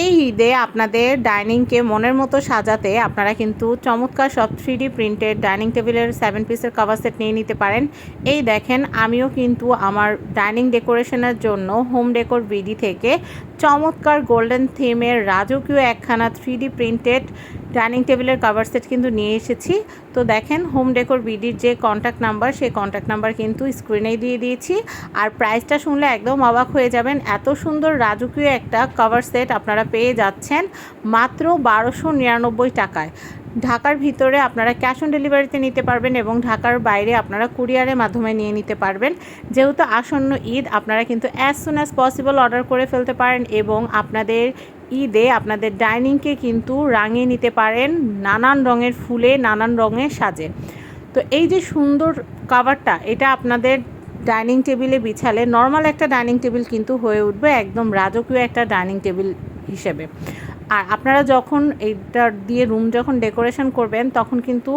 এই ঈদে আপনাদের ডাইনিংকে মনের মতো সাজাতে আপনারা কিন্তু চমৎকার সব 3D প্রিন্টেড ডাইনিং টেবিলের 7 পিসের কভার সেট নিয়ে নিতে পারেন। এই দেখেন, আমিও কিন্তু আমার ডাইনিং ডেকোরেশনের জন্য হোম ডেকোর বিডি থেকে চমৎকার গোল্ডেন থিমের রাজকীয় একখানা 3D প্রিন্টেড ডাইনিং টেবিলের কভার সেট কিন্তু নিয়ে এসেছি। তো দেখেন, হোম ডেকোর বিডির যে কন্ট্যাক্ট নাম্বার, সেই কন্ট্যাক্ট নাম্বার কিন্তু স্ক্রিনেই দিয়ে দিয়েছি। আর প্রাইসটা শুনলে একদম অবাক হয়ে যাবেন। এত সুন্দর রাজকীয় একটা কভার সেট আপনারা পেয়ে যাচ্ছেন মাত্র 1299 টাকায়। ঢাকার ভিতরে আপনারা ক্যাশ অন ডেলিভারিতে নিতে পারবেন এবং ঢাকার বাইরে আপনারা কুরিয়ারের মাধ্যমে নিয়ে নিতে পারবেন। যেহেতু আসন্ন ঈদ, আপনারা কিন্তু as soon as possible order করে ফেলতে পারেন এবং আপনাদের ঈদে আপনাদের ডাইনিংকে কিন্তু রাঙিয়ে নিতে পারেন নানান রঙের ফুলে, নানান রঙের সাজে। তো এই যে সুন্দর কভারটা, এটা আপনাদের ডাইনিং টেবিলে বিছালে নর্মাল একটা ডাইনিং টেবিল কিন্তু হয়ে উঠবে একদম রাজকীয় একটা ডাইনিং টেবিল হিসেবে। আর আপনারা যখন এইটা দিয়ে রুম যখন ডেকোরেশন করবেন, তখন কিন্তু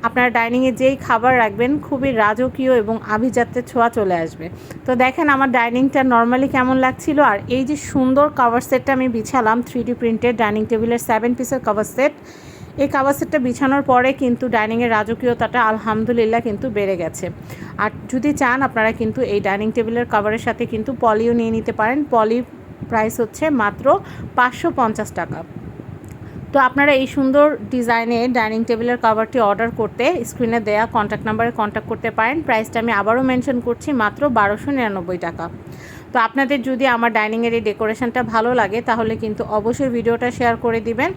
আপনারা ডাইনিংয়ে যেই খাবার রাখবেন খুবই রাজকীয় এবং আভিজাত্যের ছোঁয়া চলে আসবে। তো দেখেন আমার ডাইনিংটা নর্মালি কেমন লাগছিল। আর এই যে সুন্দর কভার সেটটা আমি বিছালাম 3D প্রিন্টেড ডাইনিং টেবিলের 7 পিসের কভার সেট, এই কভার সেটটা বিছানোর পরে কিন্তু ডাইনিংয়ের রাজকীয়তাটা আলহামদুলিল্লাহ কিন্তু বেড়ে গেছে। আর যদি চান আপনারা কিন্তু এই ডাইনিং টেবিলের কভারের সাথে কিন্তু পলিও নিয়ে নিতে পারেন। পলি প্রাইস হচ্ছে মাত্র 550 টাকা। তো আপনারা এই সুন্দর ডিজাইনের ডাইনিং টেবিলের কভারটি অর্ডার করতে স্ক্রিনে দেয়া কন্ট্যাক্ট নাম্বারে কন্ট্যাক্ট করতে পারেন। প্রাইসটা আমি আবারও মেনশন করছি, মাত্র 1299 টাকা। তো আপনাদের যদি আমার ডাইনিংয়ের এই ডেকোরেশনটা ভালো লাগে, তাহলে কিন্তু অবশ্যই ভিডিওটা শেয়ার করে দিবেন।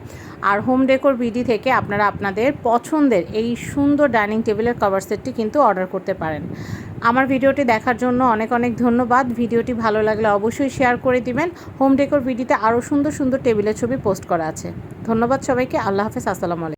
আর হোম ডেকোর বিডি থেকে আপনারা আপনাদের পছন্দের এই সুন্দর ডাইনিং টেবিলের কভার সেটটি কিন্তু অর্ডার করতে পারেন। আমার ভিডিওটি দেখার জন্য অনেক অনেক ধন্যবাদ। ভিডিওটি ভালো লাগলে অবশ্যই শেয়ার করে দিবেন। হোম ডেকোর ভিডিওতে আরও সুন্দর সুন্দর টেবিলের ছবি পোস্ট করা আছে। ধন্যবাদ সবাইকে। আল্লাহ হাফেজ। আসসালামু আলাইকুম।